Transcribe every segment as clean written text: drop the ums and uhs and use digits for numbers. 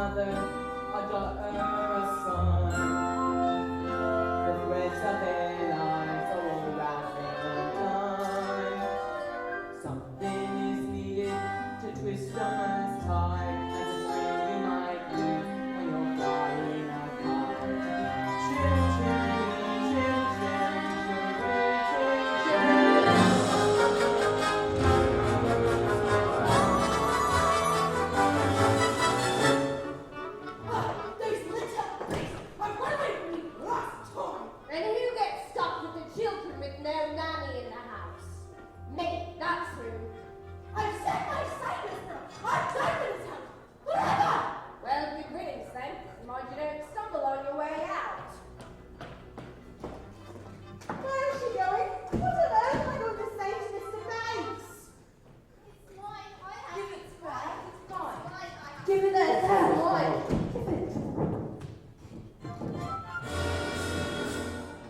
mother, a daughter, a son. The threads of their lives are all wrapping undone. Something is needed to twist someone's tide, as a string you might use when you're flying a kite. Chim, chim, chim, And who gets stuck with the children with no nanny in the house? Me, that's who. I've said my say, mister. I've done with this house. Forever! Well, good riddance then. Mind you don't stumble on your way out. Where is she going? What on earth am I going to say to Mr. Banks? It's mine. I have Give it back. It's mine. It's mine. I have Give it there. It's mine.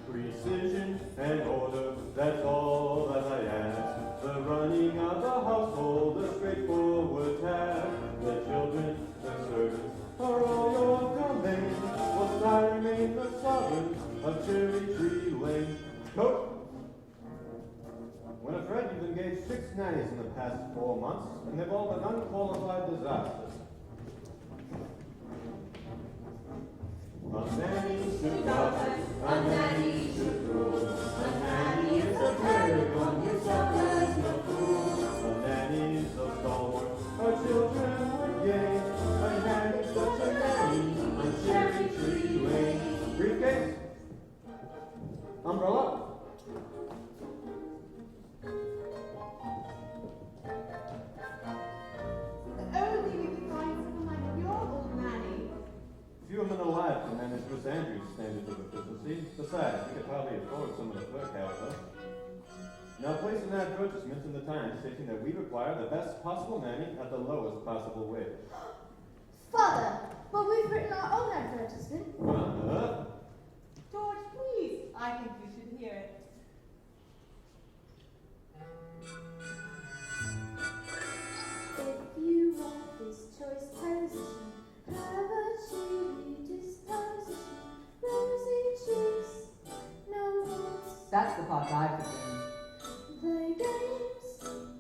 Precision and order, that's all that I ask. The running of the household, a straightforward task. The children, the servants, are all your domain. Whilst I remain the sovereign of Cherry Tree Lane. Coat! When a friend, you've engaged 6 nannies in the past 4 months, and they've all been unqualified disasters. A nanny should love, a nanny should rule. A nanny is a paragon who suffers no fool. A nanny is a stalwart, our children would gain. A nanny, such a nanny, on Cherry Tree Lane. Briefcase? Umbrella? Only we could find someone like your old nanny. Few women alive can manage Miss Andrews' standards of efficiency. Besides, we could hardly afford some of the clerk caliber. Now place an advertisement in the Times stating that we require the best possible nanny at the lowest possible wage. Father, but we've written our own advertisement. George, please. I think you should hear it. If you want this choice position, have a cheery disposition, rosy cheeks, no words. That's the part I've written. Play games,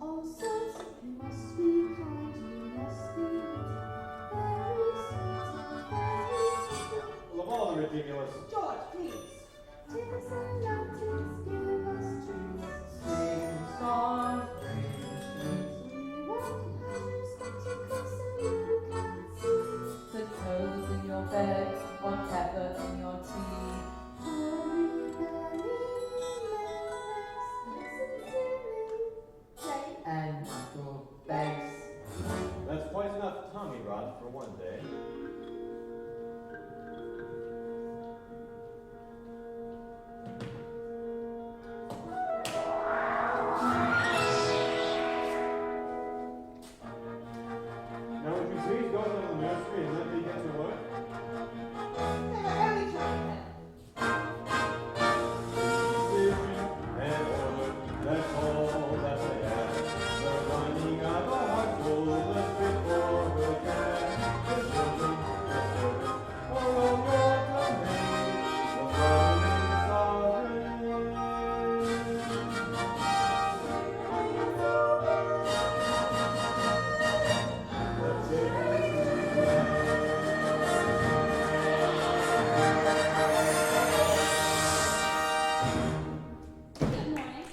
all sorts. You must be kind, you must be good, very sweet, very good. Well, of all the ridiculous. George, please. Tins and lanterns give us treats. Sing songs, bring We want houses that you cross and you can see. the toes in your bed, one pepper in your tea. Hurry, Nanny, sincerely, Jane. And Uncle Banks. That's quite enough Tommy Rod for one day. Now would you please go to the nursery and let me get to work? They were only trying. Precision and order, that's all that I ask. The running of a household, a straightforward task. The children, the servants, are all your domain. The running sovereign. The Good morning.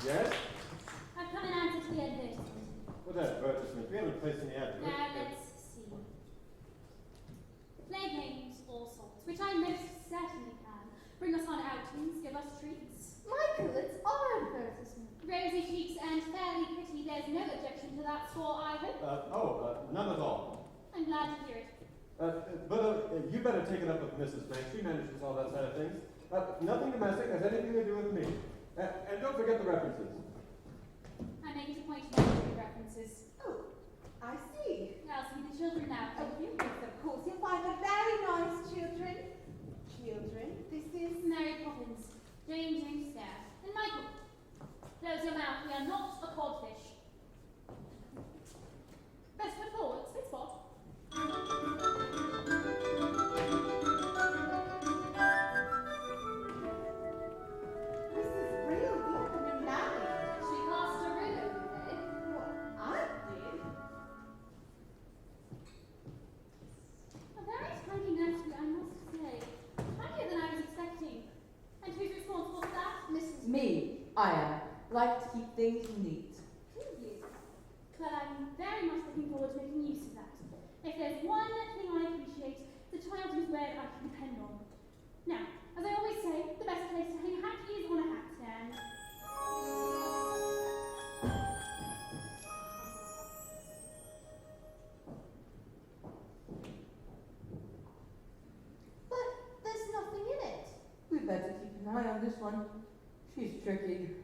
Yes? I've come in answer to the advertisement. What advertisement? We haven't placed any advert. Now let's see. Play games, all sorts, which I most certainly can. Bring us on outings, give us treats. Michael, it's our advertisement. Rosy cheeks and fairly pretty, there's no objection to that score either. None at all. I'm glad to hear it. But you better take it up with Mrs. Frank. She manages all that side of things. Nothing domestic has anything to do with me. And don't forget the references. I make it a point to make references. Oh, I see. I'll see the children now, thank you. Yes, of course. You'll find them very nice children. Children, this is... Mary Poppins, James Stare, and Michael. Close your mouth, we are not a codfish. Best foot forward, split spot. very much looking forward to making use of that. If there's one thing I appreciate, it's a child whose word I can depend on. Now, as I always say, the best place to hang a hat is on a hat stand. But there's nothing in it. We better keep an eye on this one. She's tricky.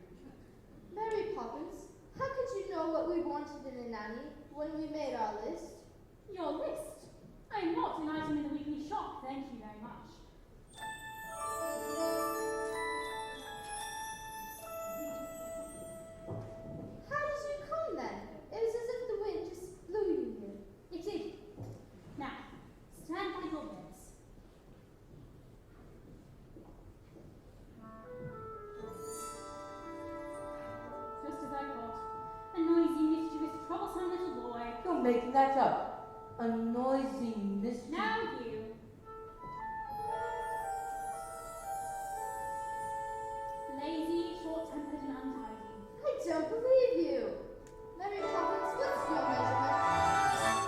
Mary Poppins, how could you know what we wanted in a nanny when we made our list? Your list. I am not an item in the weekly shop, thank you very much. How did you come then? It was as if the wind just blew you here. It did. Now, stand by your beds. Just as I thought. A noisy, mischievous, troublesome little boy. You're making that up. A noisy mischief. Now you. Lazy, short-tempered, and untidy. I don't believe you. Mary Poppins, what's your measurement?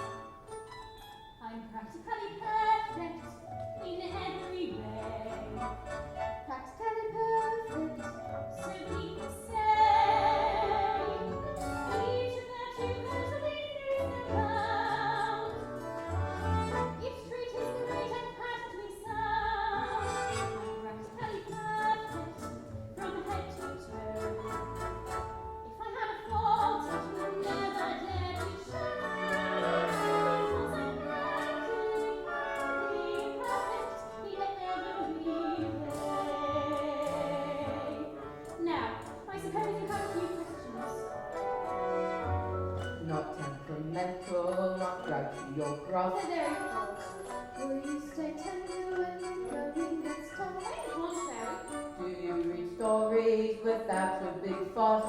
I'm practically perfect in every way. Practically perfect. So people say, each of that you constantly think about. Each street is great and practically sound. I'm practically perfect from head to toe. If I had a fault, it would never dare to show. Because I'm practically perfect in every way. Now, I suppose you have a few questions. Not temperamental, not grouchy or gruff. The very fault. Will you stay tender when the going gets tough? Quite the contrary. Do you read stories without a big fuss?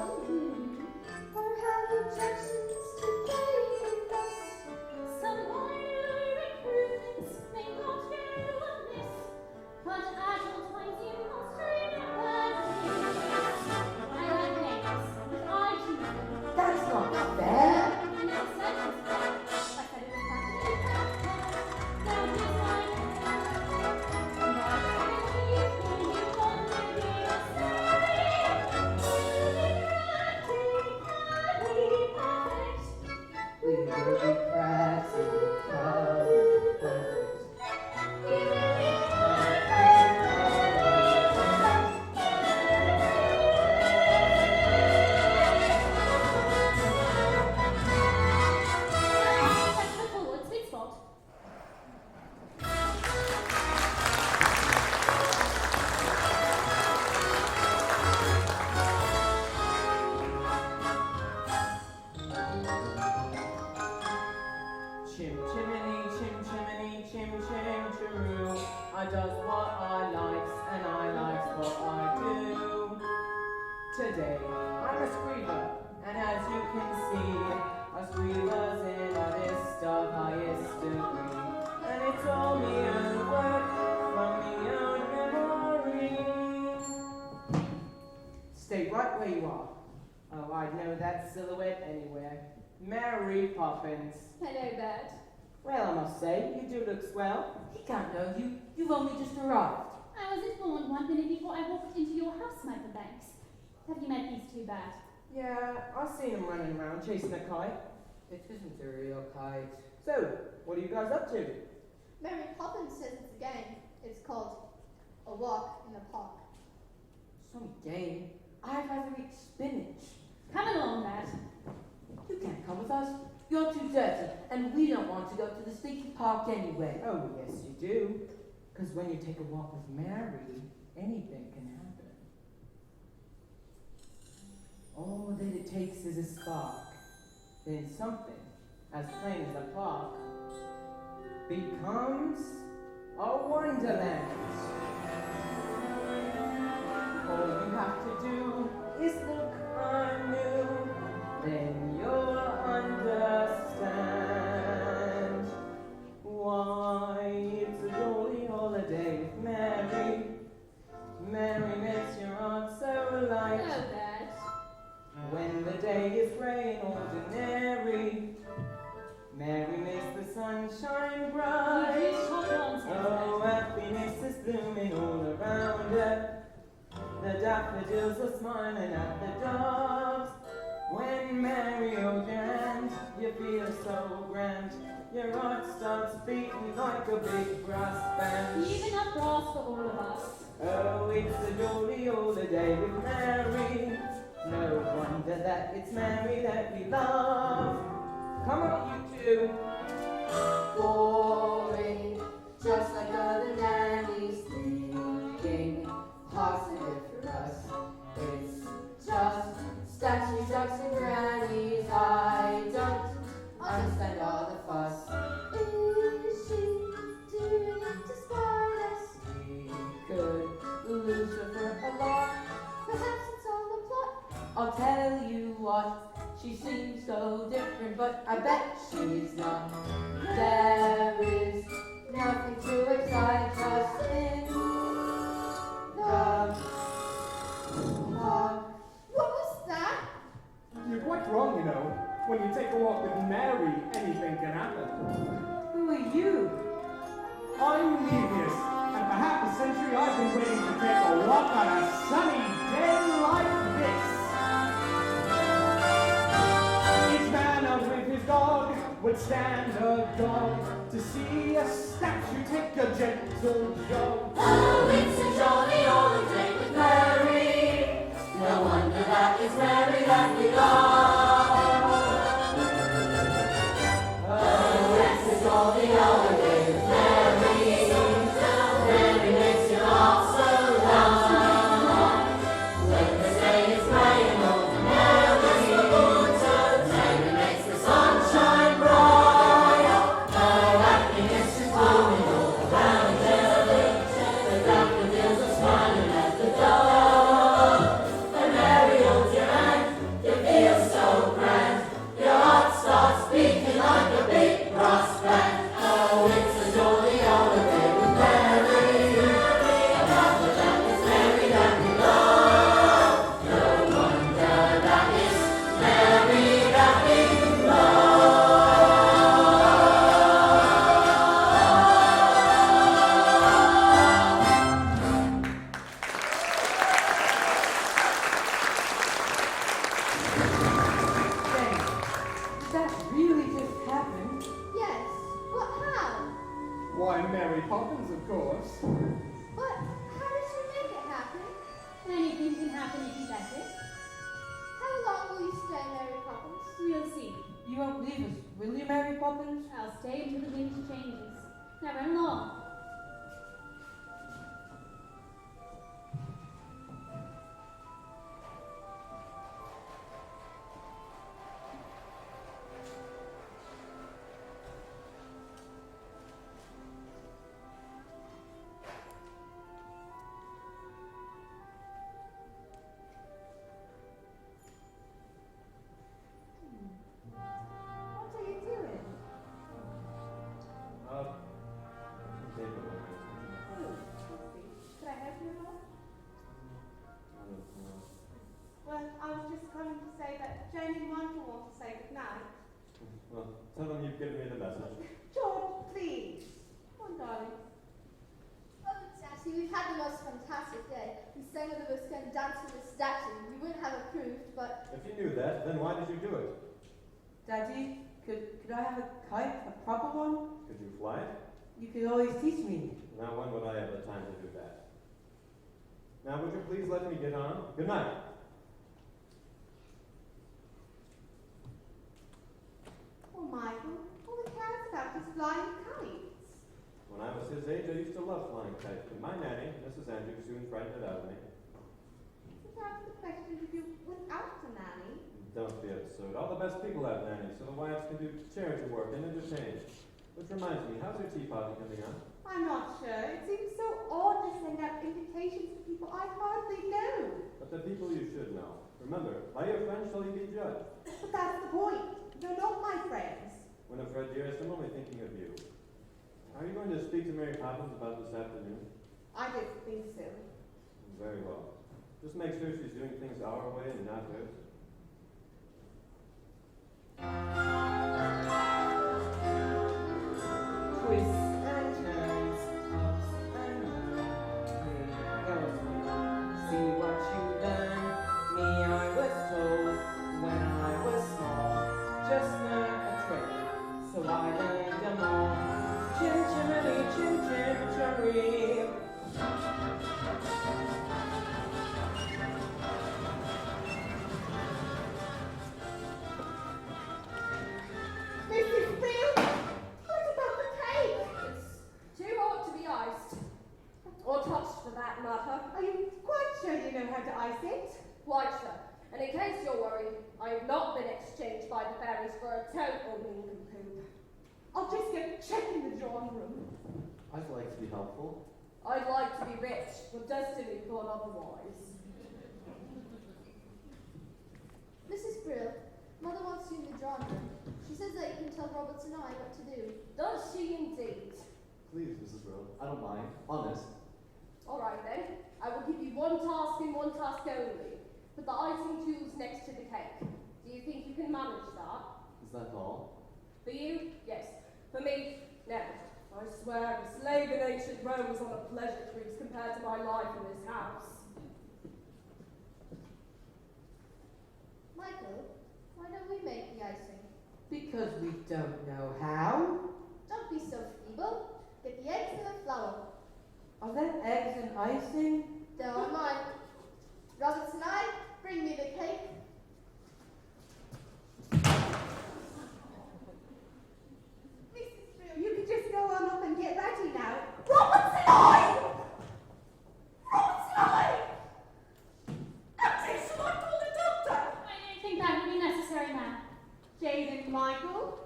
Or have objections to playing with us? Some minor improvements may not go amiss, but at all times you must remember this. I like names, but I choose them. That's not fair. I never said it was fair. I said it was practically perfect. Now here's my We will be practically perfect. Let's go forward, sweet spot. Chim chimney, chim chimney, chim chim chiroo. I does what I likes and I likes what I do. Today I'm a screever, and as you can see, a screever's in a list of highest degree. And it's all me own work from me own memory. Stay right where you are. Oh, I'd know that silhouette anywhere. Mary Poppins. Hello, Bert. Well, I must say, you do look swell. He can't know you. You've only just arrived. I was informed 1 minute before I walked into your house, Michael Banks. Have you met these two bad? Yeah, I've seen him running around chasing a kite. It isn't a real kite. So, what are you guys up to? Mary Poppins says it's a game. It's called A Walk in the Park. Some game. I'd rather eat spinach. Come along, Dad. You can't come with us. You're too dirty, and we don't want to go to the stinky park anyway. Oh, yes, you do. Because when you take a walk with Mary, anything can happen. All that it takes is a spark. Then something, as plain as a park, becomes a wonderland. All you have to do is look anew, then you'll understand why it's a jolly holiday with Mary. Mary makes your heart so light. Hello, Dad. When the day is grey and ordinary, Mary makes the sun shine You bright. do talk nonsense, Oh, Bertie. happiness is blooming all around her. The daffodils are smiling at the doves. When Mary holds your hand, you feel so grand. Your heart starts beating like a big brass band. Even enough brass for all of us. Oh, it's a jolly old day with Mary. No wonder that it's Mary that we love. Come on, you two. Boring, just like other nannies thinking. Hearts are good for us. It's just statues, ducks, and grannies. I don't understand all the fuss. Is she doing it to spite us? We could lose her for a lot. Perhaps it's all the plot. I'll tell you what, she seems so different, but I bet she's not. There is nothing to excite us in the park. What was that? You're quite wrong, you know. When you take a walk with Mary, anything can happen. Who are you? I'm Nevius, and for half a century I've been waiting to take a walk on a sunny day like this. Each man out with his dog would stand a dog to see a statue take a gentle jog. Oh, it's a jolly old day with Mary. No wonder that it's Mary that we love. Oh, it's a jolly old day with Mary. Mary makes you laugh so loud. When the day is grey and ordinary, Mary makes the sunshine bright. Oh, happiness is blooming all around her. The daffodils are smiling at the door. When Mary holds your hand, you feel so grand. Your heart starts beating like a big brass band. Oh, it's a jolly holiday with Mary. And after that, it's Mary that we love. No wonder that it's Mary that we Thanks. That really just happened. Yes. But how? Why, Mary Poppins, of course. But how did she make it happen? Anything can happen if you let it. How long will you stay, Mary Poppins? We'll see. You won't leave us, will you, Mary Poppins? I'll stay until the wind changes. Now run along. What are you doing? Could I help you at all? Well, I was just coming to say that Jane and Michael want to say goodnight. Well, tell them you've given me the message. George, please. Come on, darling. Oh, Daddy, we've had the most fantastic day. We sang that we were going to dance with the statue. We wouldn't have approved, but If you knew that, then why did you do it? Daddy, could I have a kite, a proper one? Could you fly it? You could always teach me. Now, when would I have the time to do that? Now, would you please let me get on? Good night. Oh, Michael, all he cares about is flying kites. When I was his age, I used to love flying kites, but my nanny, Mrs. Andrews, soon frightened it out of me. It's out of the question if you without a nanny. Don't be absurd. All the best people have nannies, so the wives can do charity work and entertain. Which reminds me, how's your tea party coming on? I'm not sure. It seems so odd to send out invitations to people I hardly know. But the people you should know. Remember, by your friends shall you be judged. But that's the point. You're not my friends. Winifred, dearest, I'm only thinking of you. Are you going to speak to Mary Poppins about this afternoon? I don't think so. Very well. Just make sure she's doing things our way and not hers. just learned a trick, so I learned them all. Chim chimney, chim chim cherry. Mrs. Bill, what about the cake? It's too hot to be iced. Or touched for that matter. Are you quite sure you know how to ice it? Quite sure. And in case you're worried, I have not been exchanged by the fairies for a total nincompoop. I'll just go check in the drawing room. I'd like to be helpful. I'd like to be rich, but destiny thought otherwise. Mrs. Brill, Mother wants you in the drawing room. She says that you can tell Roberts and I what to do. Does she indeed? Please, Mrs. Brill. I don't mind. Honest. All right then. I will give you one task and one task only. Put the icing tools next to the cake. Do you think you can manage that? Is that all? For you, yes. For me, no. I swear, a slave in ancient Rome was on a pleasure cruise compared to my life in this house. Michael, why don't we make the icing? Because we don't know how. Don't be so feeble. Get the eggs and the flour. Are there eggs in icing? There are mine. Roberts and I, bring me the cake. Mrs. Brill, you can just go on up and get ready now. Roberts and I! Roberts and I! Auntie, shall I call the doctor? I don't think that would be necessary, ma'am. Jade and Michael,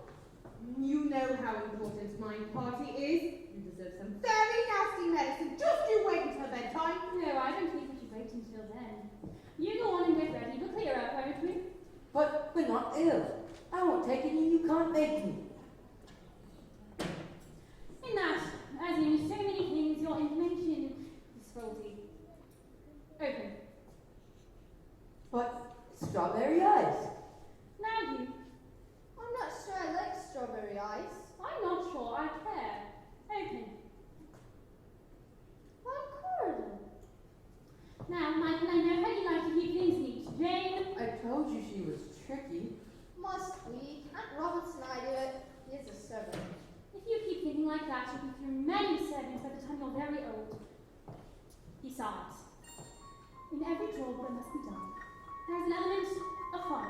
you know how important my party is. You deserve some very nasty medicine. Just you wait until bedtime. No, I don't think we should wait until then. You go on and get ready. We'll clear up, won't we? But we're not ill. I won't take it and you can't make me. In that, as in so many things, your information is faulty. Open. But strawberry ice. Now you. I'm not sure I like strawberry ice. I'm not sure I care. Open. I'm cordial. Now, Michael, I know how you like to keep things neat. Jane? I told you she was tricky. Must we? Aunt Roberts and I do it. He is a servant. If you keep thinking like that, you'll be through many servants by the time you're very old. Besides, in every job that must be done, there is an element of fun.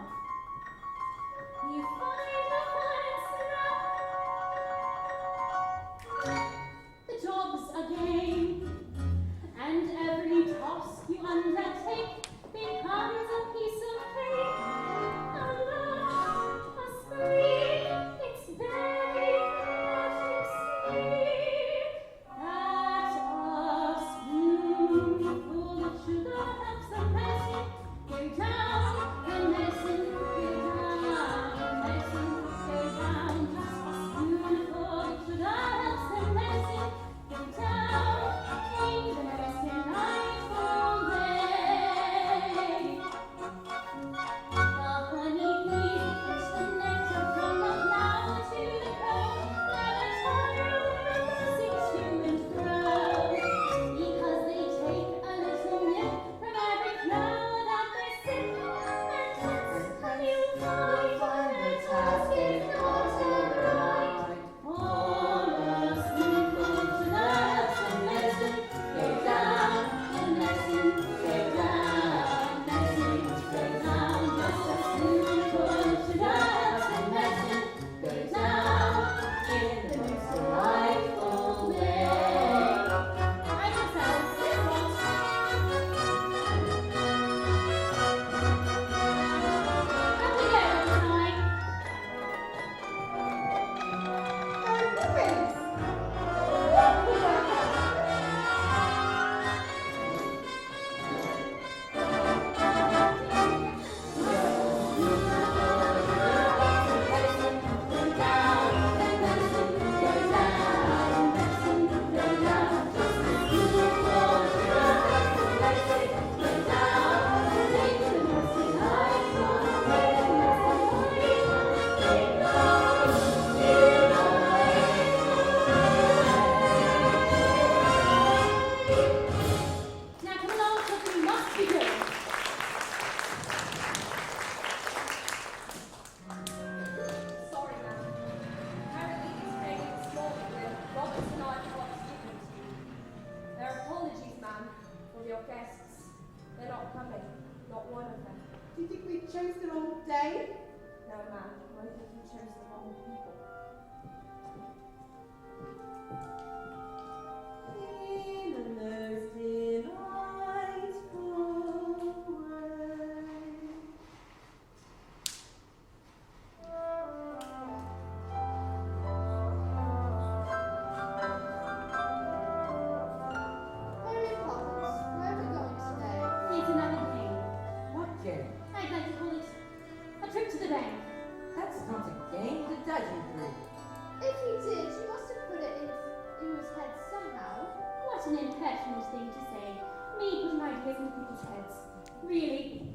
heads. Really.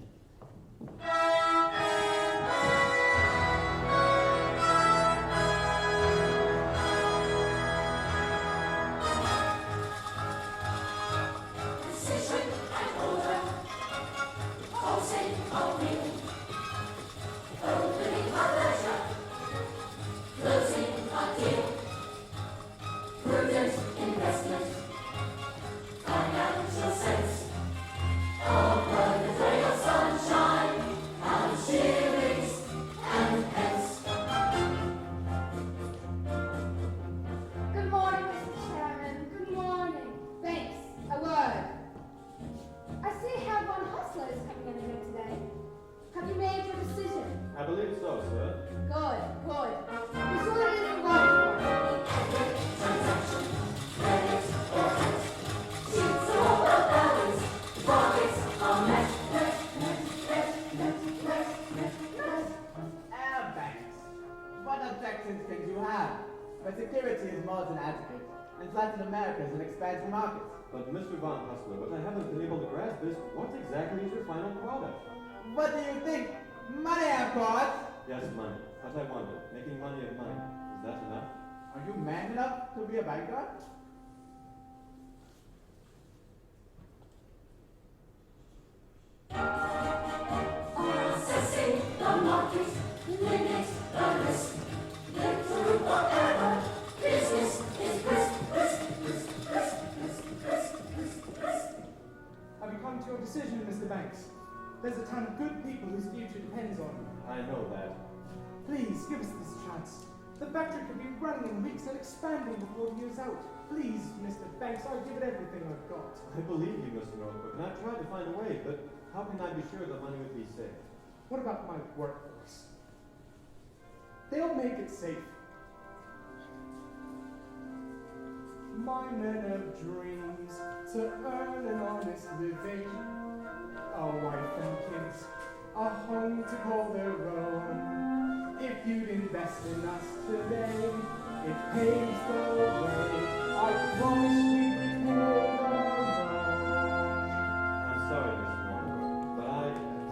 Precision and order, pulsing only, opening a ledger, closing a deal, prudent investment, financial sense, all perfect ray of sunshine, and shillings and pence. Good morning, Mr. Chairman. Good morning. Thanks. A word. I see you have one hustler is coming in here today. Have you made your decision? I believe so, sir. Good, good. Be sure it isn't one. Transaction, credit or debt, sheets of all values, profits are met. Banks. What objections can you have? But security is more than adequate, and Latin America is an expansive market. But Mr. Von Hustler, what I haven't been able to grasp is what exactly is your final product? What do you think? Money, of course! Yes, money. But I wonder, making money of money, is that enough? Are you man enough to be a banker? Assessing the market, limit the risk, live through whatever, business is risk. Have you come to your decision, Mr. Banks? There's a ton of good people whose future depends on you. I know that. Please, give us this chance. The factory could be running in weeks and expanding before the year's out. Please, Mr. Banks, I'll give it everything I've got. I believe you, Mr. Northwood, and I've tried to find a way, but how can I be sure the money would be safe? What about my workforce? They'll make it safe. My men of dreams to earn an honest living, a wife and kids, a home to call their own. If you'd invest in us today, it paves the way. I promise we'd repay the loan. I'm sorry, Mr. Northwood, but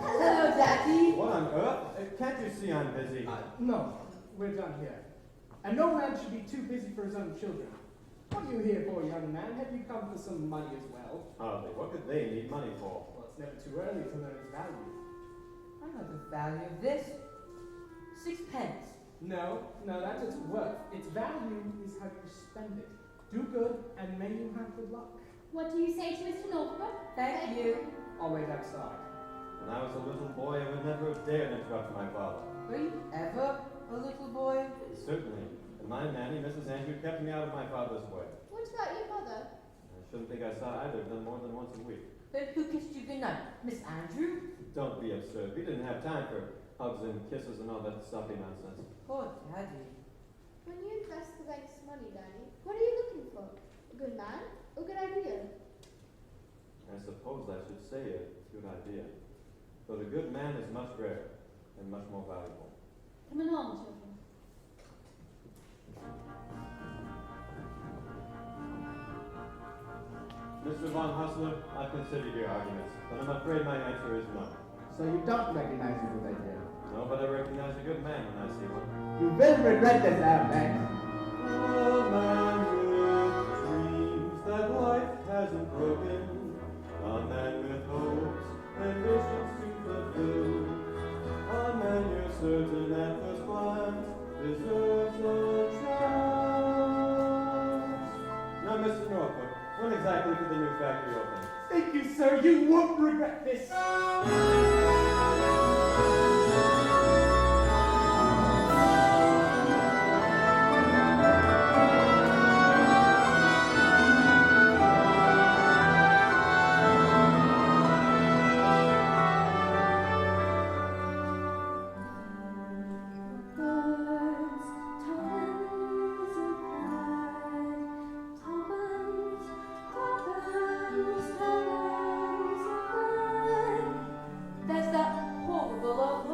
Hello, Daddy. What on earth? Can't you see I'm busy? No, we're done here. And no man should be too busy for his own children. What are you here for, young man? Have you come for some money as well? Hardly. What could they need money for? Well, it's never too early to learn its value. I know the value of this. 6 pence. No, that's its worth. Its value is how you spend it. Do good, and may you have good luck. What do you say to Mr. Northbrook? Thank you. I'll wait outside. When I was a little boy, I would never have dared interrupt my father. Were you ever a little boy? Certainly. And my nanny, Mrs. Andrew, kept me out of my father's way. What about your mother? I shouldn't think I saw either of them more than once a week. Then who kissed you goodnight? Miss Andrew? Don't be absurd. We didn't have time for hugs and kisses and all that stuffy nonsense. Poor Daddy. When you invest the bank's money, Daddy, what are you looking for? A good man or a good idea? I suppose I should say a good idea. But a good man is much rarer and much more valuable. Come along, children. Mr. Von Hustler, I've considered your arguments, but I'm afraid my answer is no. So you don't recognize a good idea. No, but I recognize a good man when I see one. You will regret this, Banks. A man with dreams that life hasn't broken. A man with hopes and visions to fulfill. A man you're certain at first glance deserves a chance. Now, Mr. Norfolk, when exactly could the new factory open? Thank you, sir. You won't regret this. There's that horrible old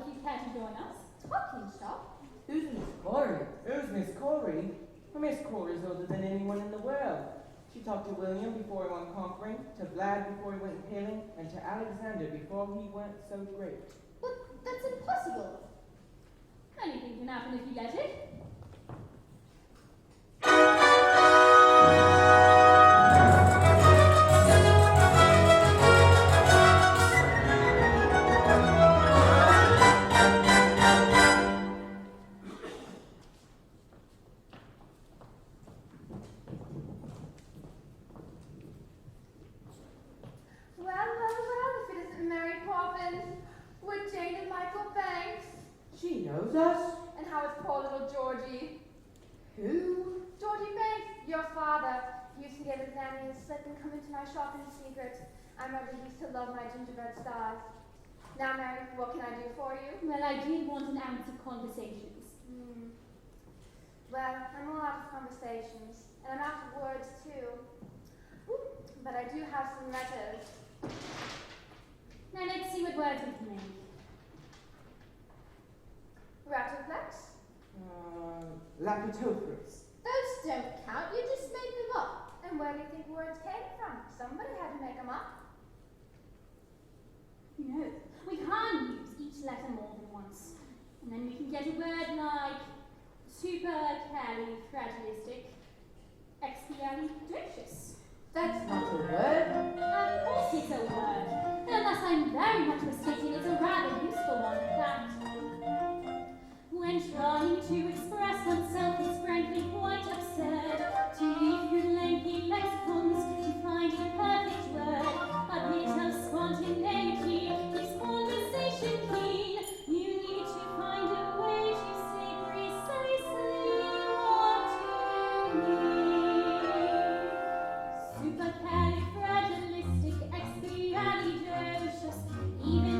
if you care to join us. Talking shop? Who's Miss Corey? Who's Miss Corey? Well, Miss Corey's older than anyone in the world. She talked to William before he went conquering, to Vlad before he went impaling, and to Alexander before he went so great. But that's impossible. Anything can happen if you let it. Well, if it isn't Mary Poppins with Jane and Michael Banks. She knows us. And how is poor little Georgie? Who? Georgie Banks, your father. He used to give his nanny a slip and come into my shop in secret. I remember he used to love my gingerbread stars. Now, Mary, what can I do for you? Well, I did want an ounce of conversations. Well, I'm all out of conversations, and I'm out of words too. But I do have some letters. Now let's see what words we can make. Rattleflex? Lapitophorus. Those don't count, you just made them up. And where do you think words came from? Somebody had to make them up. No, we can't use each letter more than once. And then we can get a word like supercalifragilistic, expialidocious. That's not a word. Of course it's a word. Unless I'm very much mistaken, it's a rather useful one at that. When trying to express oneself, it's frankly quite absurd to leaf through lengthy lexicons to find the perfect word. A bit of spontaneity keeps conversation keen. You need to find a way to say precisely what you mean. Supercalifragilistic, expialidocious, even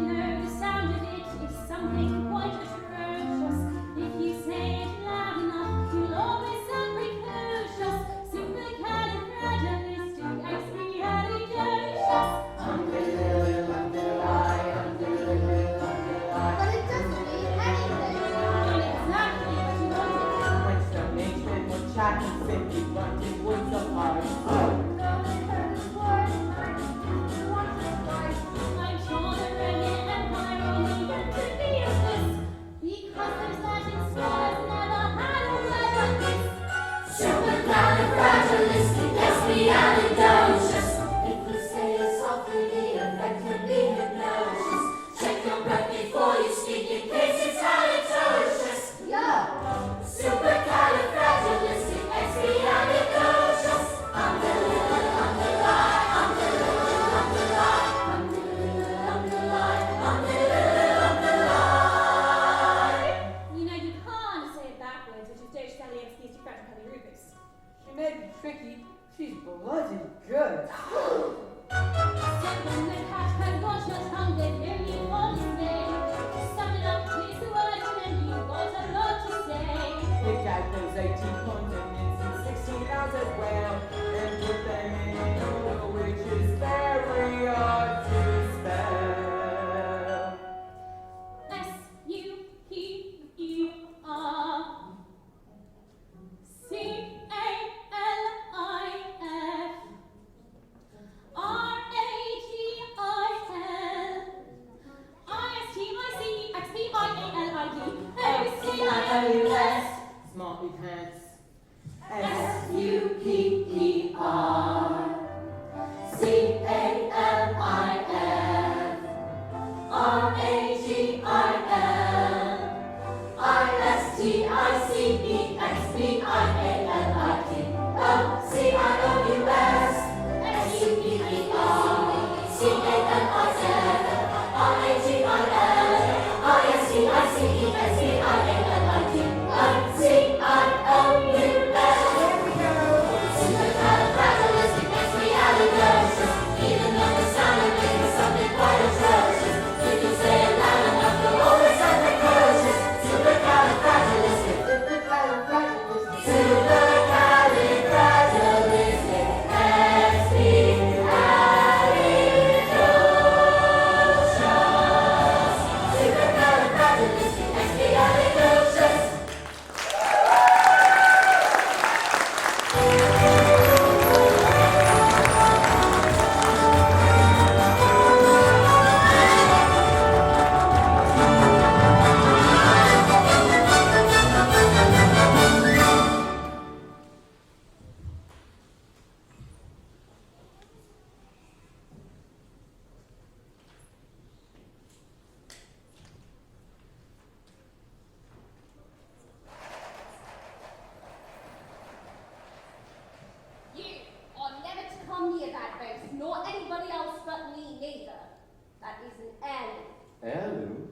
That is an heirloom. Heirloom?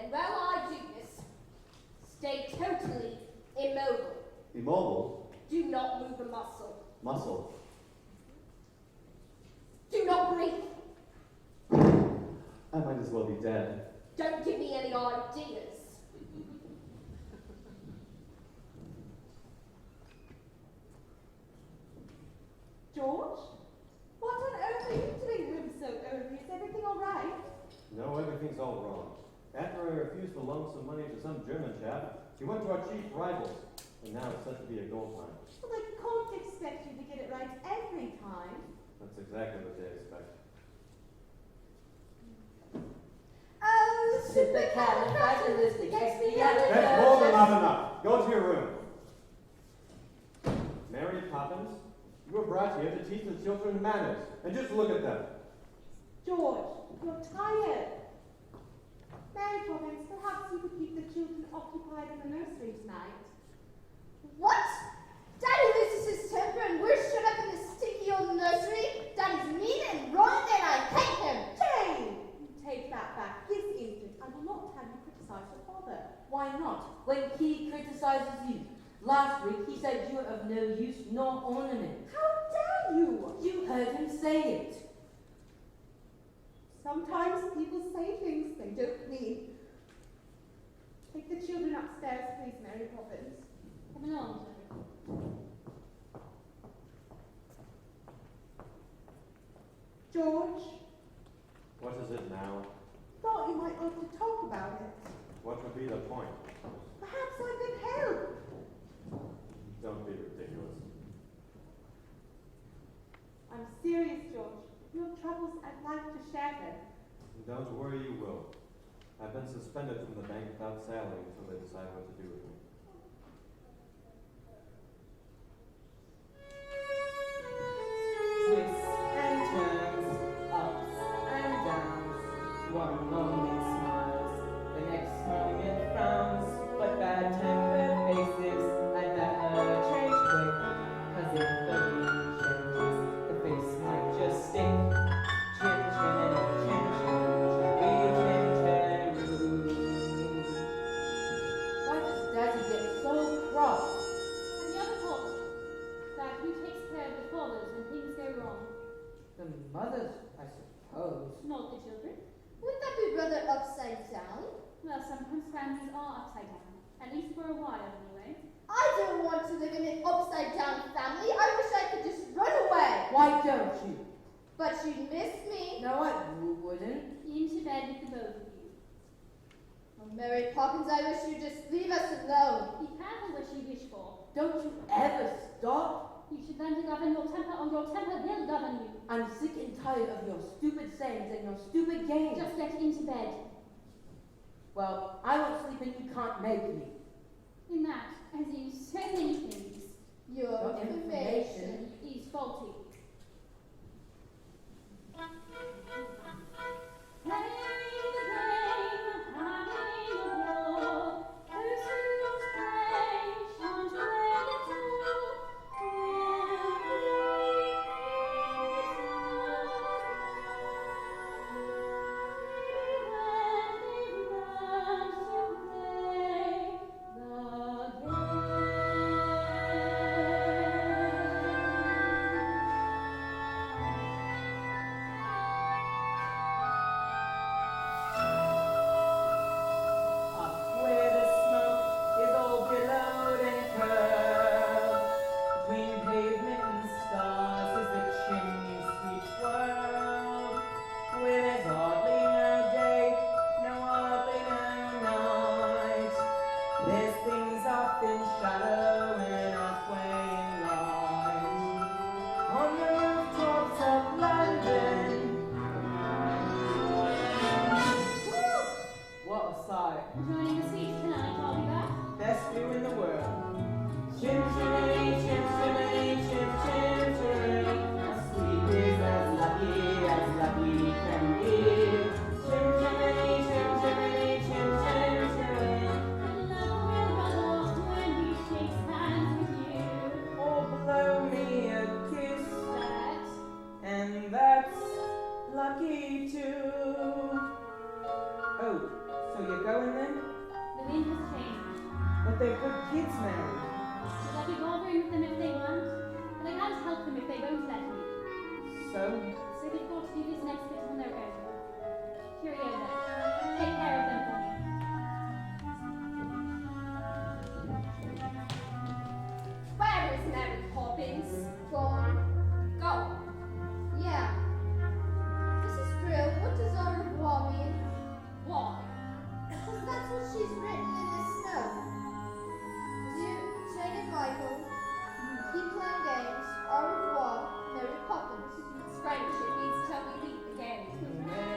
And while I do this, stay totally immobile. Immobile? Do not move a muscle. Muscle? Do not breathe. I might as well be dead. Don't give me any ideas. George? What on earth are you doing room so early? Is everything all right? No, everything's all wrong. After I refused to loan some money to some German chap, he went to our chief rivals, and now it's said to be a gold mine. Well, they can't expect you to get it right every time. That's exactly what they expect. Oh, Supercalifragilisticexpialidocious. That's more than not enough. Go to your room. Mary Poppins, you were brought here to teach the children manners, and just look at them. George, you're tired. Mary Poppins, perhaps you could keep the children occupied in the nursery tonight. what? Daddy loses his temper and we're shut up in this stinky old nursery? Daddy's mean and wrong and I hate him. Jane! You take that back this instant. I will not have you criticize your father. Why not? When he criticizes you. Last week he said you are of no use nor ornament. How dare you? You heard him say it. Sometimes people say things they don't mean. Take the children upstairs, please, Mary Poppins. Come along, George, What is it now? thought you might want to talk about it. What would be the point? Perhaps I could help. Don't be ridiculous. I'm serious, George. You have troubles, I'd like to share them. Don't worry, you will. I've been suspended from the bank without salary until they decide what to do with me. Twists and turns, ups and downs. One moment smiles, the next moment frowns. But bad-tempered faces I'd better change quick. 'Cause if the mood changes, the face might just stink. Chin chin, chin chin, cherry chin cherry. Why does Daddy get so cross? And the other part, that who takes care of the fathers when things go wrong? The mothers, I suppose. Not the children. Wouldn't that be rather upside down? Well, sometimes families are upside down. At least for a while, anyway. I don't want to live in an upside down family. I wish I could just run away. Why don't you? But you'd miss me. No, I wouldn't. Into bed with the both of you. Oh, Mary Poppins, I wish you'd just leave us alone. Be careful what you wish for. Don't you ever stop? You should learn to govern your temper, or your temper will govern you. I'm sick and tired of your stupid sayings and your stupid games. Just get into bed. Well, I won't sleep and you can't make me. In that, as in so many things, Your Your information. is faulty. Playing the game, having a ball. Those who don't play shan't play at all. But they're good kids, Mary. Should I be bothering with them if they want? But I can't help them if they won't let me. So, So they've got to do this next bit on their own. Cheerio then. Take care of them for me. Where is Mary Poppins? Gone. Go. Yeah. Mrs. Brill, what does au revoir mean? Why? Because that's what she's written in this note. Dear Jane and Michael, keep playing games. Au revoir, Mary Poppins. It's French. It means till we meet again. Mary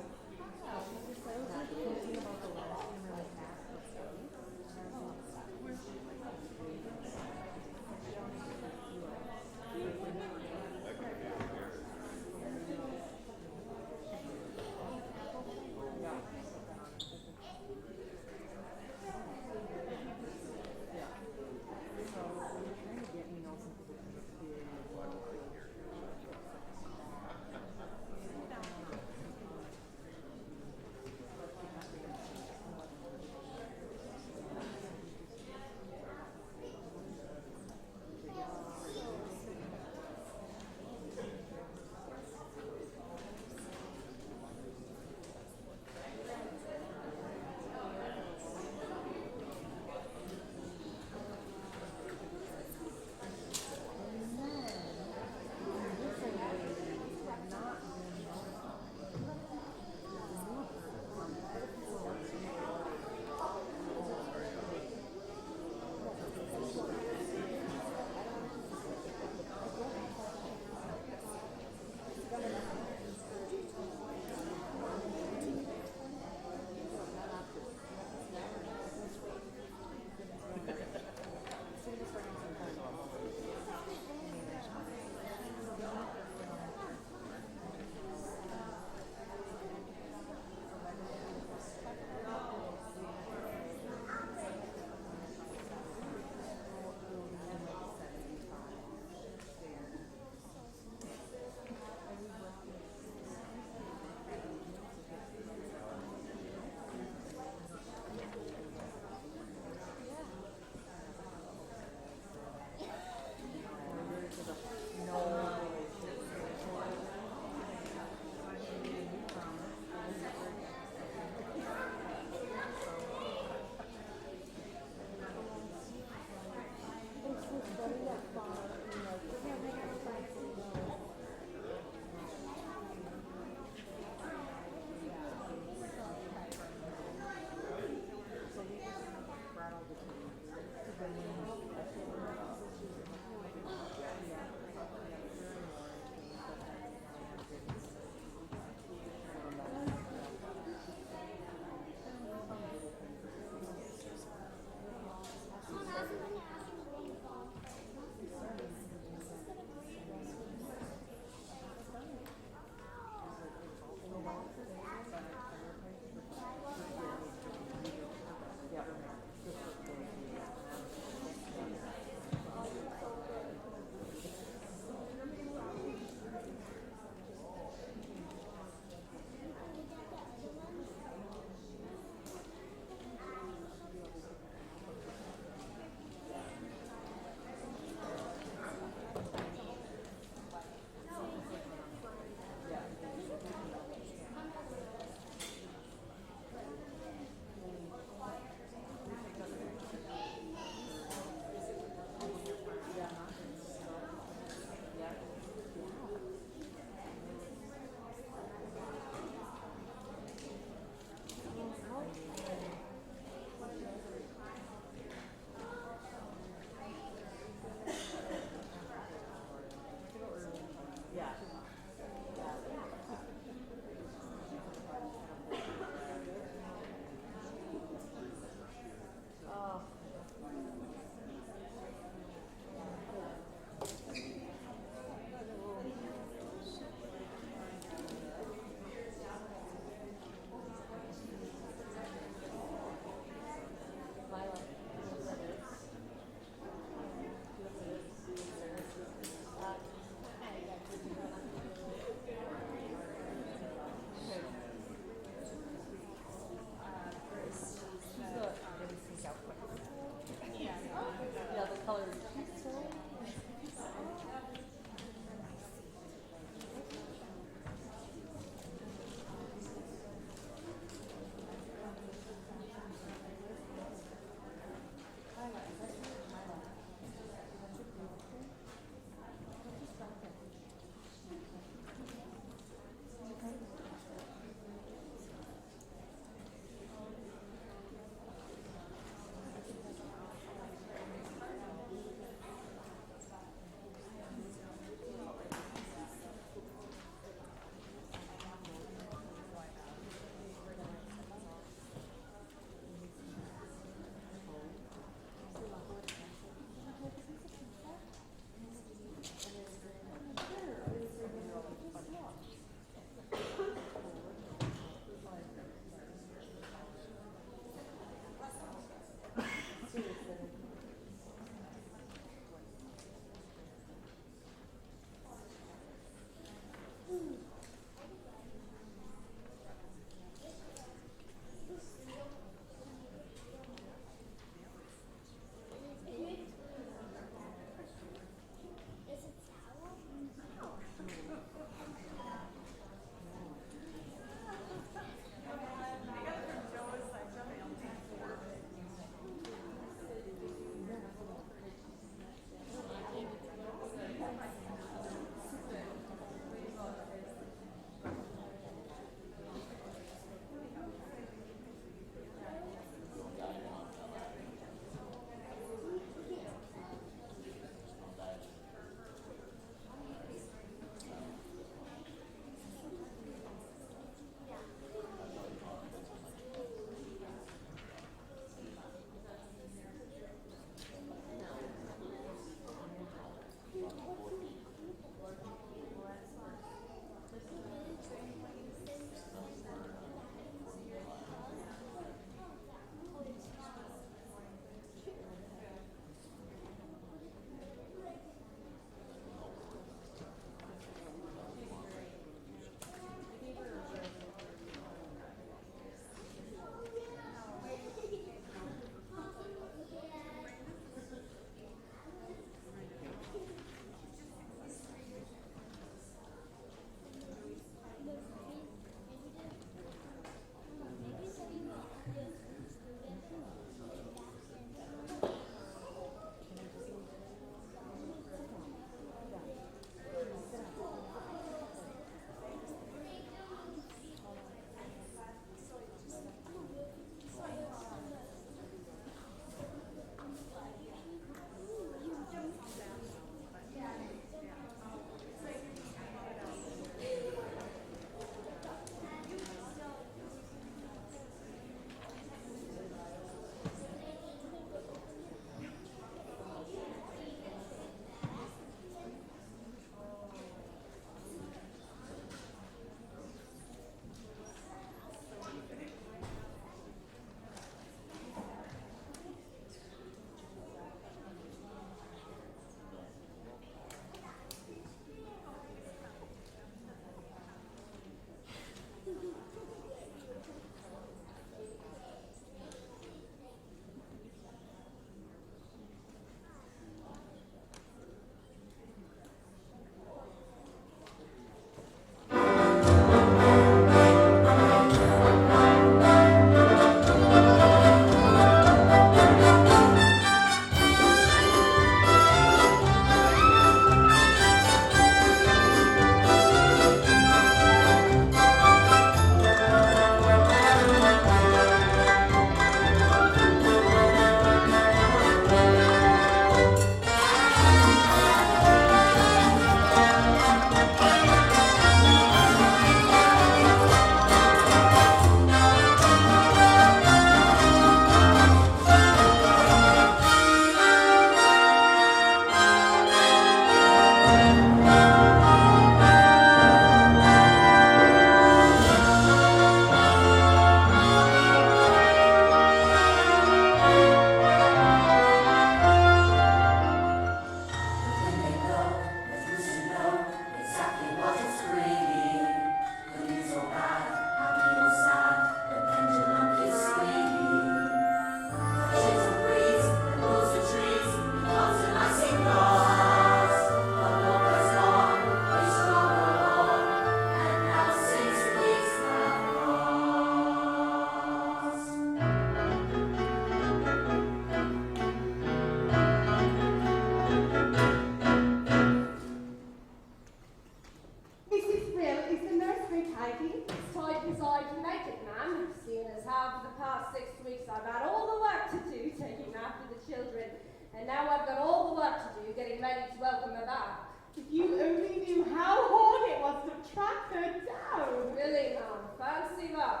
track her down. Really, now, fancy that.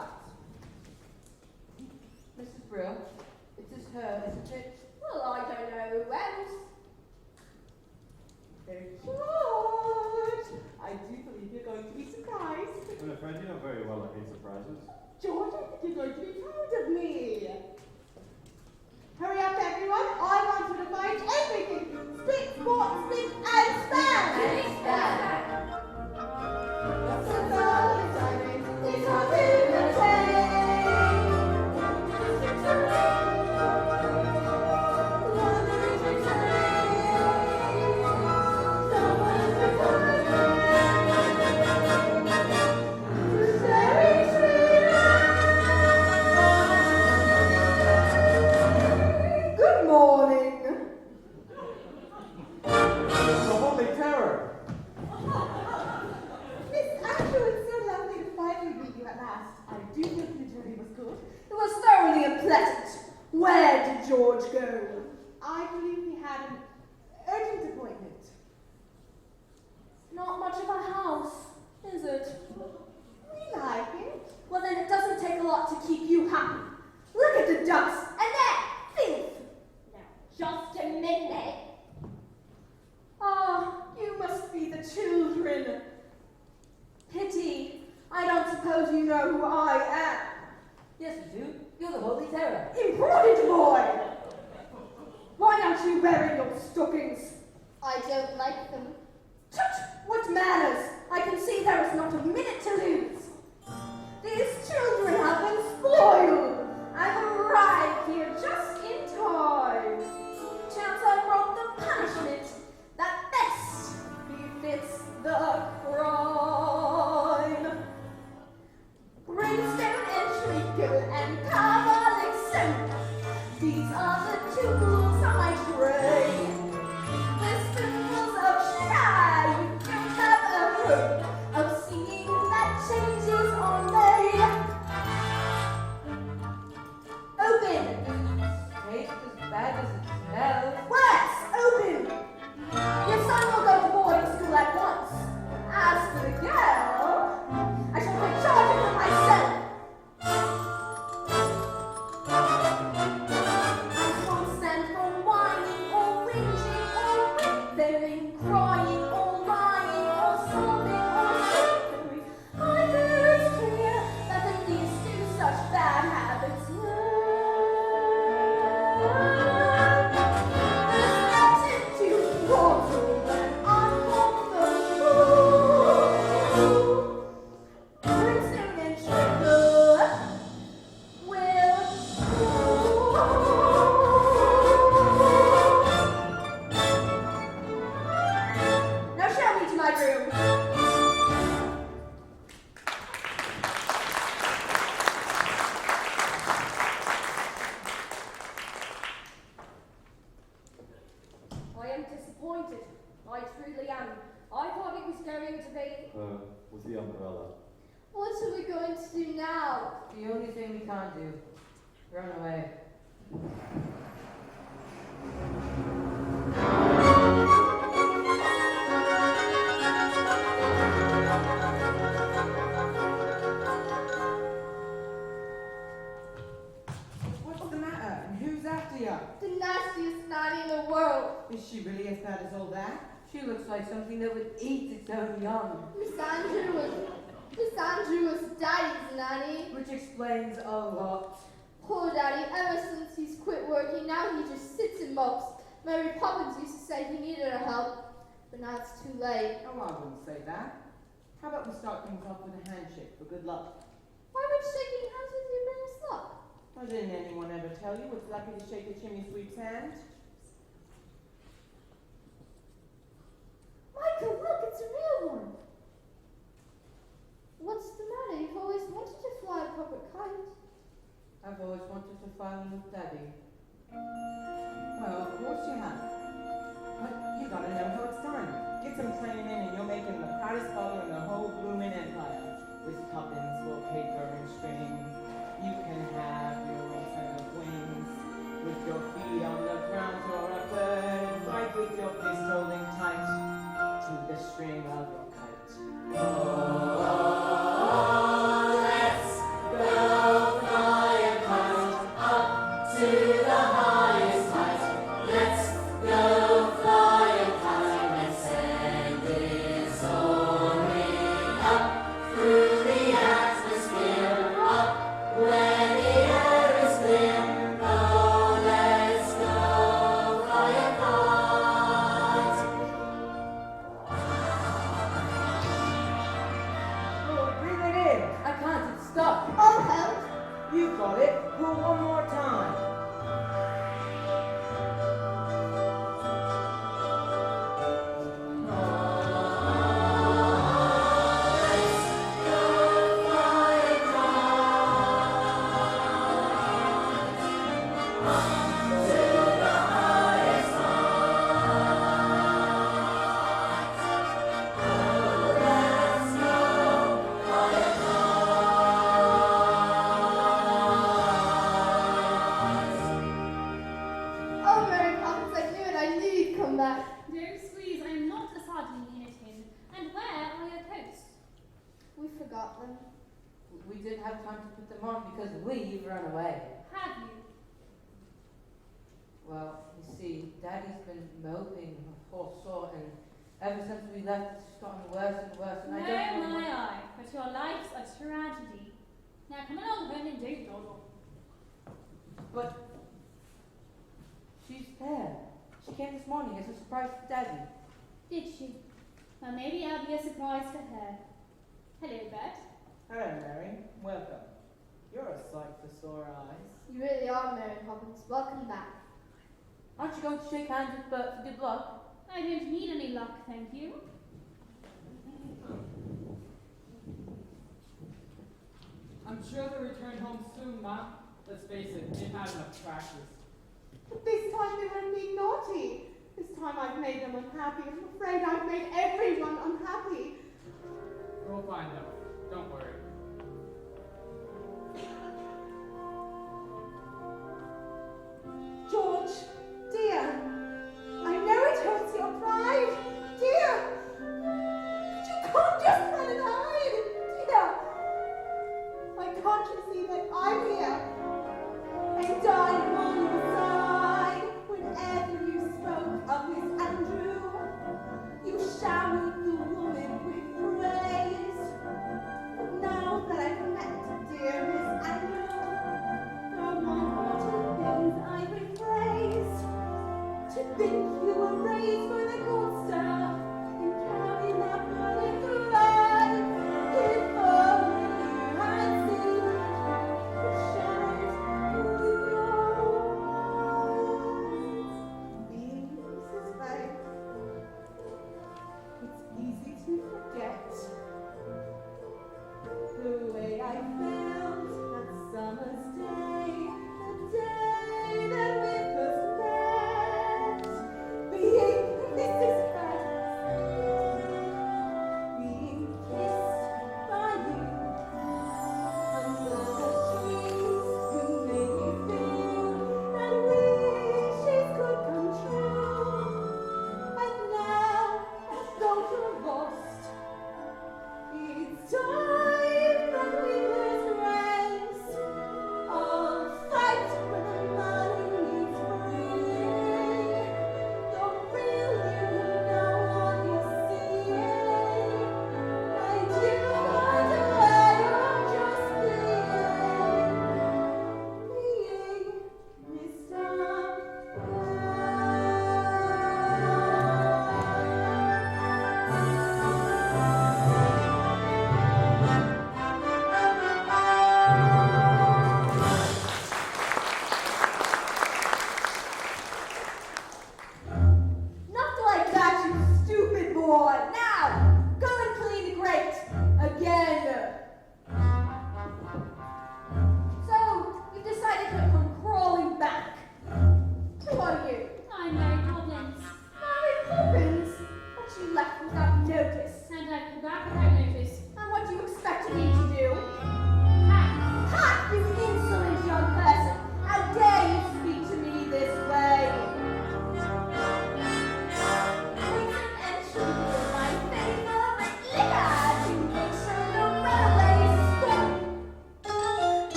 Mrs. Brill, it is her, isn't it? Well, I don't know who else. George! I do believe you're going to be surprised. I'm afraid you know very well I hate surprises. George, I think you're going to be proud of me. Hurry up, everyone. I want you to find everything. Spit, sport, spit, and span. And span. So all the diamonds, it's all in the train. Good morning. The Holy Terror! Miss Andrew, it's so lovely to finally meet you at last. I do hope the journey was good. It was thoroughly unpleasant. Where did George go? I believe he had an urgent appointment. Not much of a house, is it? We like it. Well, then it doesn't take a lot to keep you happy. Look at the ducks and that filth. Now, just a minute. Ah, you must be the children. Pity. I don't suppose you know who I am. Yes, you do. You're the Holy Terror. Important boy! Why aren't you wearing your stockings? I don't like them. Tut! What manners! I can see there is not a minute to lose. These children have been spoiled. I've arrived here just in time. Chance I brought the punishment that best befits the crime. Brimstone and treacle and carbolic soap. These are the tools of my trade. The spoonfuls of sugar, you don't have a hope of seeing that changes are made. Open! Tastes as bad as it smells. Wax! Open! Your son will go to boarding school at once. As for the girl, I shall take charge of her myself. I won't stand for whining or whinging or whimpering, crying or lying or sobbing or suffering. Either it's clear that the least do such bad habits there's nothing to mortal when I'm on the move. Brimstone and treacle will rule. Now show me to my room. I am disappointed. I truly am. I thought it was going to be. With the umbrella. What are we going to do now? The only thing we can't do. Run away. What's the matter? And who's after you? The nastiest nanny in the world. Is she really as bad as all that? She looks like something that would eat its own young. Miss Andrew was Daddy's nanny. Which explains a lot. Poor Daddy, ever since he's quit working, now he just sits and mopes. Mary Poppins used to say he needed her help, but now it's too late. Oh, I wouldn't say that. How about we start things off with a handshake for good luck? Why would shaking hands with you bring us luck? Well, didn't anyone ever tell you it's lucky to shake a chimney sweep's hand? Michael, look, it's a real one. What's the matter? You've always wanted to fly a proper kite. I've always wanted to fly with Daddy. Well, of course you have. But you gotta know how it's done. Get some training and you'll make him the proudest fellow in the whole blooming empire. With Poppins, wallpaper, and string. You can have your own set of wings. With your feet on the ground, you're a bird. Right with your fist holding tight to the string of your kite. Oh. I knew you'd come back. Don't squeeze, I am not a sardine in a tin. And where are your coats? We forgot them. We didn't have time to put them on because we've run away. Have you? Well, you see, Daddy's been moping a whole sort, and ever since we left, it's gotten worse and worse, and I don't know. No, my eye, but your life's a tragedy. Now come along home and don't dawdle. But she's there. She came this morning as a surprise to Daddy. Did she? Well, maybe I'll be a surprise to her. Hello, Bert. Hello, Mary. Welcome. You're a sight for sore eyes. You really are, Mary Poppins. Welcome back. Aren't you going to shake hands with Bert for good luck? I don't need any luck, thank you. I'm sure they'll return home soon, Ma. Let's face it, they've had enough practice. But this time they weren't being naughty. This time I've made them unhappy. I'm afraid I've made everyone unhappy. We'll find them. Don't worry. George, dear, I know it hurts your pride, dear. But you can't just run and hide, dear. Why can't you see that I'm here? And I'm on your side. Whenever you spoke of Miss Andrew, you showered the woman with praise. But now that I've met dear Miss Andrew, there are more important things I rephrase. To think you were raised by the gold star and carry that burden thread. If only you had seen the shadows in your eyes. Being Mrs. Bank, it's easy to forget the way I felt that summer's day, the day that we first met.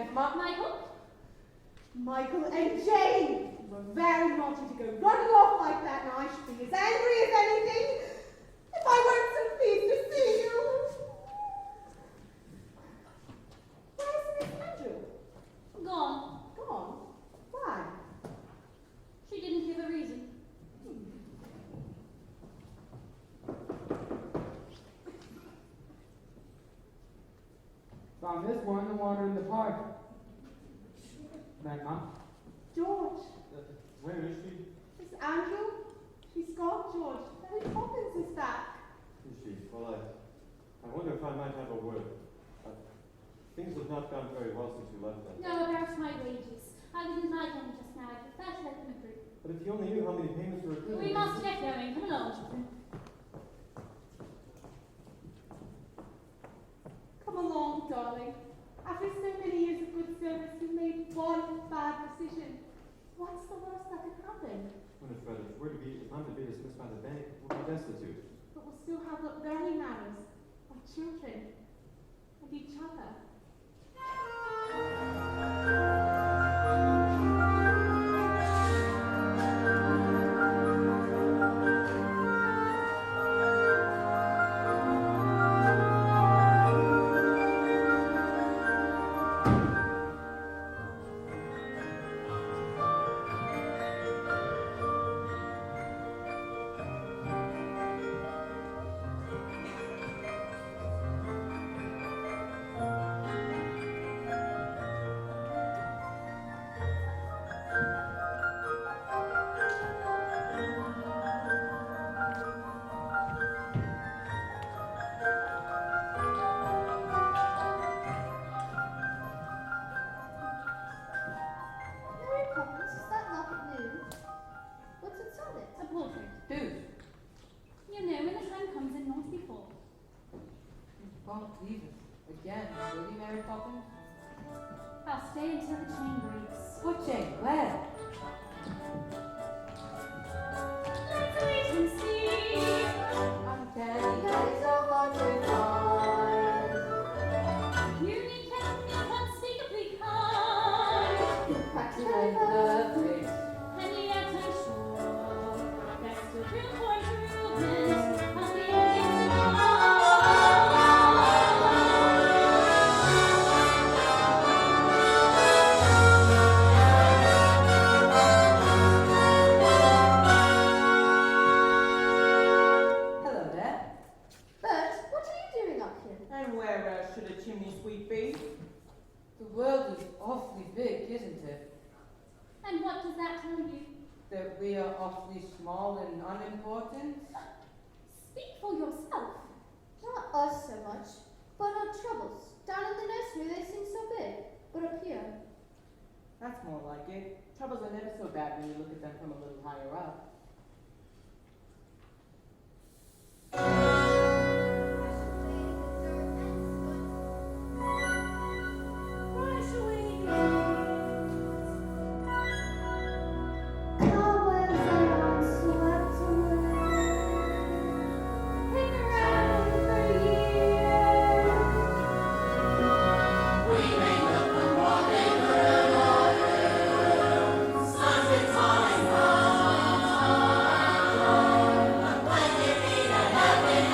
Yes, Mom? Michael? Michael and Jane, you were very naughty to go running off like that, and I should be as angry as anything if I weren't so pleased to see you. Where's Miss Andrew? Gone. Gone? Why? She didn't give a reason. Found this one in the water in the park. Back, Mom? George. Where is she? Miss Andrew? She's gone, George. Mary Poppins is back. Is she? Well, I wonder if I might have a word. Things have not gone very well since you left them. No, about my wages. I didn't like them just now. I prefer to let them accrue. But if you only knew how many payments were accruing. We must get going. Come along, children. Come along, darling. After so many years of good service, you made one bad decision. What's the worst that could happen? Winifred, if I'm to be dismissed by the bank, we'll be destitute. But we'll still have what really matters, our children and each other. Mary Poppins, is that locket new? What's it on it? A portrait. Dude, You know, when the time comes, it won't be full. you won't leave us again, will you, Mary Poppins? I'll stay until the chain breaks. What chain? Where? Let's wait and see. Uncanny. That is so hard to find. Unique and unspeakably kind. You're practically And perfect. perfect. And yet I'm sure there's still room for improvement. I'll be able to Hello there. Bert, what are you doing up here? And where should a chimney sweep be? The world is awfully big, isn't it? And what does that tell you? That we are awfully small and unimportant? Speak for yourself. Not us so much, but our troubles. Down in the nursery they seem so big, but up here. That's more like it. Troubles are never so bad when you look at them from a little higher up. Cobwebs are swept away. Hang around for years. We may look for what they could or do. Sun's time, but when you need a helping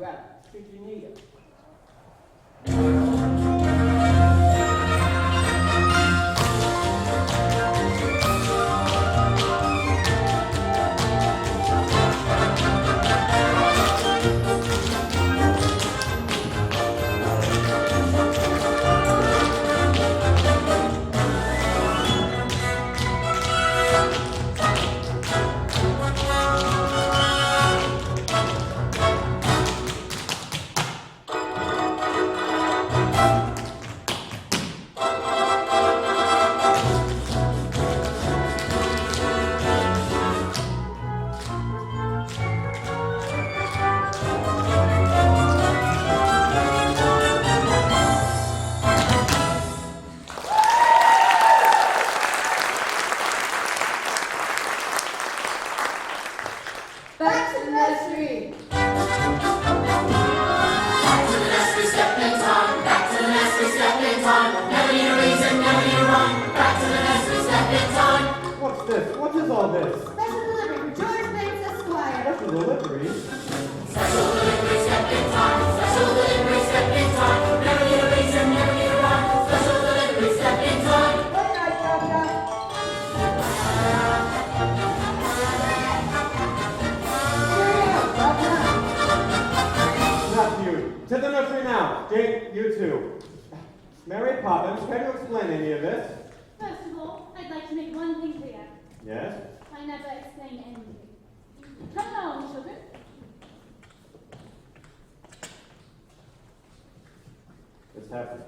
you out, should you need it. Back to the nursery. Back to the nursery, step in time. Back to the nursery, step in time. Never need a reason, never need a rhyme. Back to the nursery, step in time. What's this? What is all this? Special delivery for George Bates Esquire. Special delivery? Special delivery, step in time. Special delivery, step in time. Never need a reason, never need a rhyme. Special delivery, step in time. Good night, Doctor. Not you. To the nursery now. Jane, you too. Mary Poppins, can you explain any of this? First of all, I'd like to make one thing clear. Yes? I never explain anything. Come along, children. It's happening.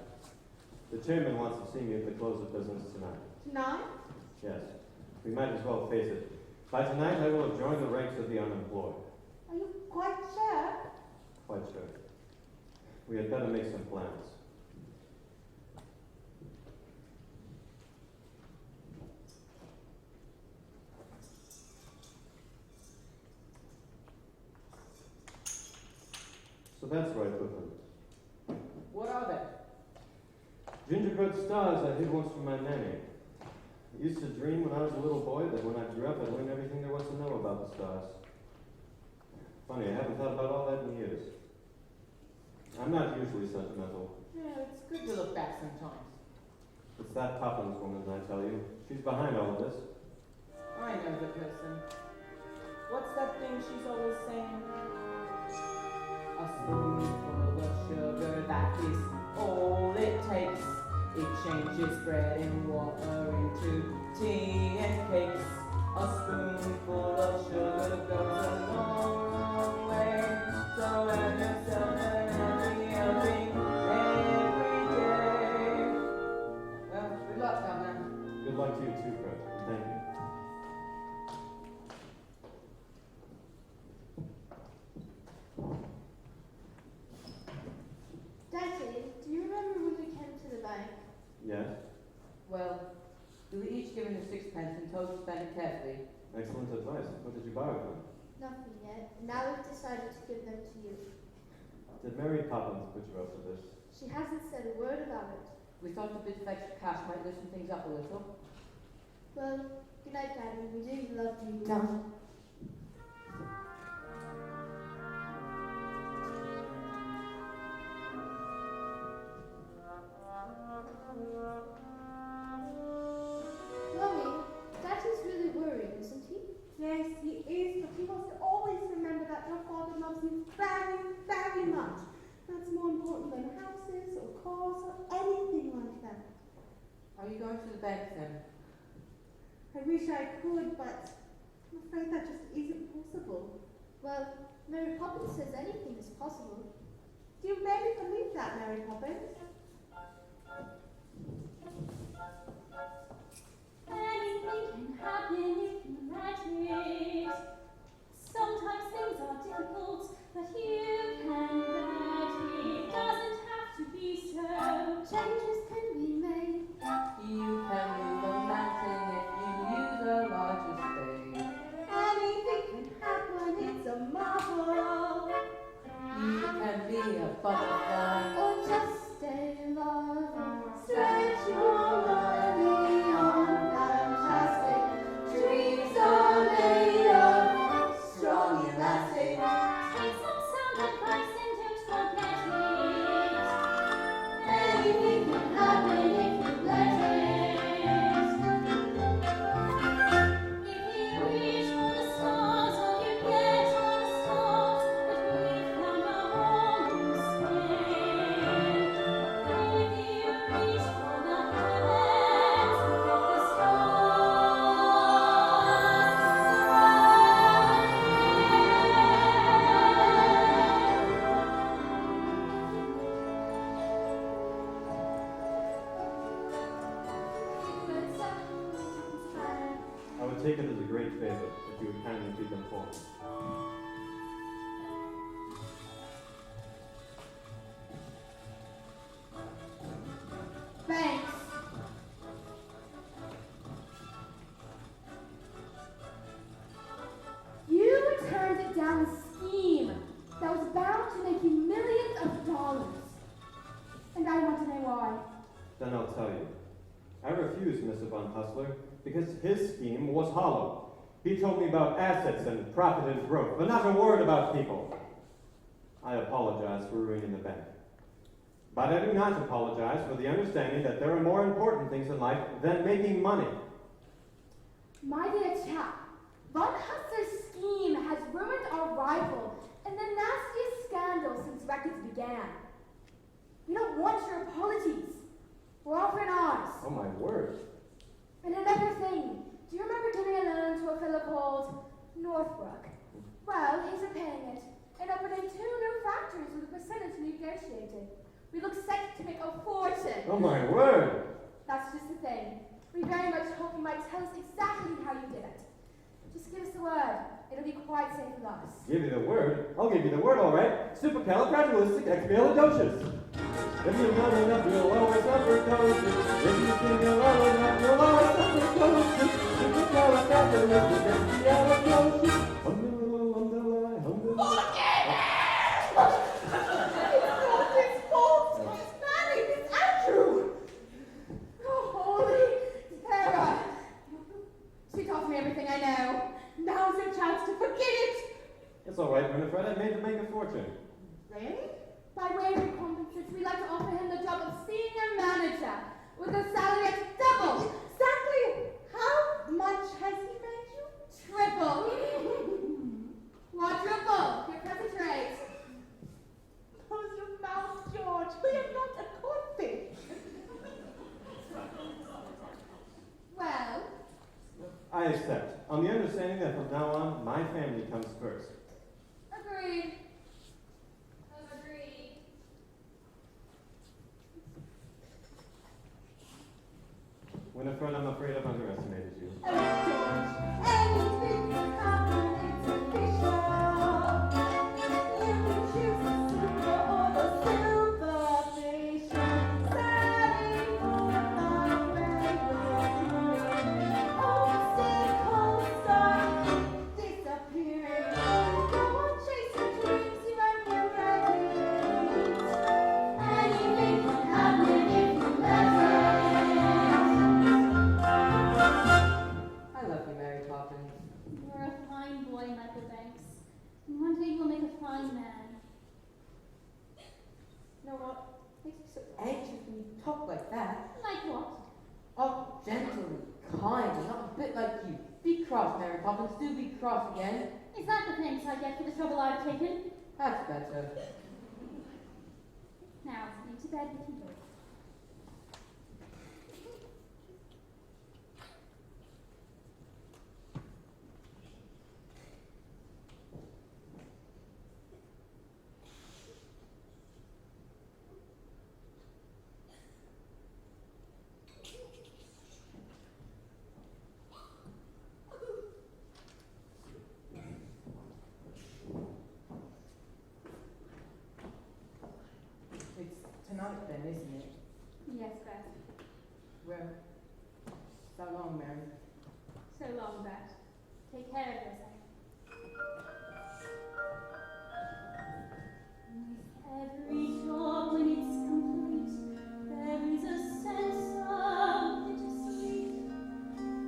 The chairman wants to see me at the close of business tonight. Tonight? Yes. We might as well face it. By tonight, I will have joined the ranks of the unemployed. Are you quite sure? Quite sure. We had better make some plans. So that's where I put them. What are they? Gingerbread stars I hid once from my nanny. I used to dream when I was a little boy that when I grew up I'd learn everything there was to know about the stars. Funny, I haven't thought about all that in years. I'm not usually sentimental. Yeah, it's good to look back sometimes. It's that Poppins woman, I tell you. She's behind all of this. I know the person. What's that thing she's always saying? A spoonful of sugar, that is all it takes. It changes bread and water into tea and cakes. A spoonful of sugar goes a long way. So have yourself a happy helping every day. Well, good luck, Governor. Good luck to you too, Fred. Thank you. Daddy, do you remember when we came to the bank? Yes? Well, we were each given a sixpence and told to spend it carefully. Excellent advice. What did you borrow from? Nothing yet. Now we've decided to give them to you. Did Mary Poppins put you up to this? She hasn't said a word about it. We thought a bit of extra cash might loosen things up a little. Well, good night, Daddy. We do love you. No. Mommy, Daddy's really worried, isn't he? Yes, he is, but he wants to always remember that your father loves you very, very much. That's more important than houses or cars or anything like that. Are you going to the bank then? I wish I could, but I'm afraid that just isn't possible. Well, Mary Poppins says anything is possible. Do you really believe that, Mary Poppins? Anything can happen if you let it. Sometimes things are difficult, but you can let it. Doesn't have to be so. Changes can be made. You can move a mountain if you use a larger spade. Anything can happen, it's a marvel. You can be a butterfly. Or just stay. would take it as a great favor if you would kindly feed them for me. Thanks. You turned down a scheme that was bound to make you millions of dollars. And I want to know why. Then I'll tell you. I refused Mr. Von Hustler because his scheme was hollow. He told me about assets and profit and growth, but not a word about people. I apologize for ruining the bank. But I do not apologize for the understanding that there are more important things in life than making money. My dear chap, Von Hustler's scheme has ruined our rival in the nastiest scandal since records began. We don't want your apologies. We're offering ours. Oh, my word. And another thing, do you remember giving a loan to a fellow called Northbrook? Well, he's repaying it and opening 2 new factories with a percentage negotiated. We look set to make a fortune. Oh, my word. That's just the thing. We very much hope you might tell us exactly how you did it. Just give us the word. It'll be quite safe with us. Give you the word? I'll give you the word, all right. Supercalifragilisticexpialidocious. If you know enough, you'll always suffer coaches. If you think you're well enough, you'll always suffer coaches. Supercalifragilisticexpialidocious. It's false! It's Manny! It's Andrew! Oh, holy terror! She taught me everything I know. Now's your chance to forget it! It's all right, Winifred. I made to make a fortune. Really? By way of recompense, we'd like to offer him the job of senior manager with a salary at double. Exactly how much has he made you? Triple. Quadruple. Your present rate. Close your mouth, George. We are not a courtfish. Well, I accept, on the understanding that from now on, my family comes first. agreed. Agreed. Winifred, I'm afraid I've underestimated you. Oh, George. Anything can happen. It's official. You can choose the super or the superficial. Setting for my regular. Obstacle start disappearing. Go on chasing dreams you won't be ready. Anything can happen if you let it. I love you, Mary Poppins. You're a fine boy, Michael Banks. And one day you'll make a fine man. You know what? Makes me so anxious when you talk like that. Like what? Oh, gently, kindly, not a bit like you. Be cross, Mary Poppins. Do be cross again. Is that the thanks I get for the trouble I've taken? That's better. Now, send me to bed with you both. It's tonight then, isn't it? Yes, Beth. Well, so long, Mary. So long, Beth. Take care of yourself. With every job when it's complete, there is a sense of bittersweet.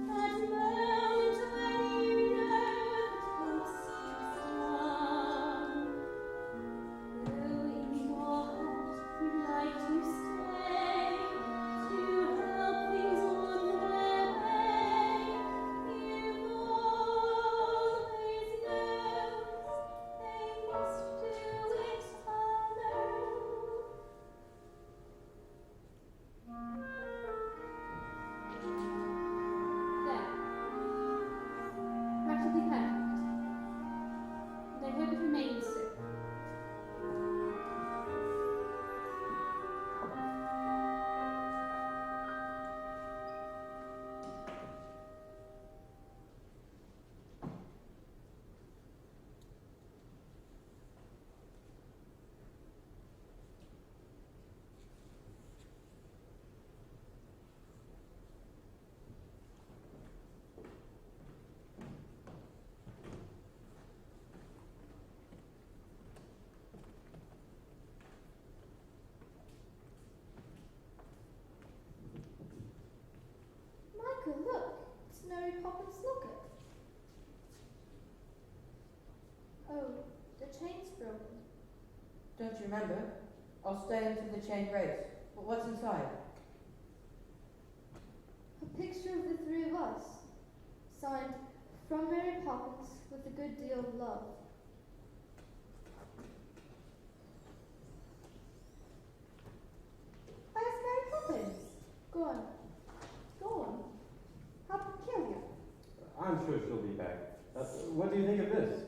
That moment when you know the tape seems done. Though in your heart you'd like to stay, to help things on their way, you've always Mary Poppins locket? Oh, the chain's broken. Don't you remember? I'll stay until the chain breaks. But what's inside? A picture of the three of us, signed from Mary Poppins with a good deal of love. Where's Mary Poppins? Gone. Gone. How peculiar. I'm sure she'll be back. What do you think of this?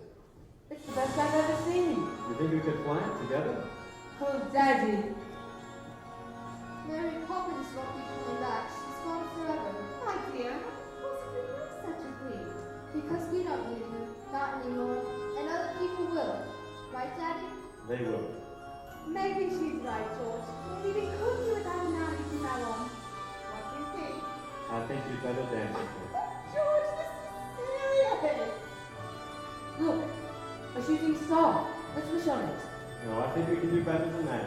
It's the best I've ever seen. You think we could fly it together? Oh, Daddy. Mary Poppins won't be coming back. She's gone forever. My dear, how could possibly know such a thing? Because we don't need her. Not anymore. And other people will. Right, Daddy? They will. Maybe she's right, George. Maybe we could do without a nanny from now on. What do you think? I think you'd better dance with me. George, this is serious. Look, a shooting star. Let's wish on it. No, I think we can do better than that.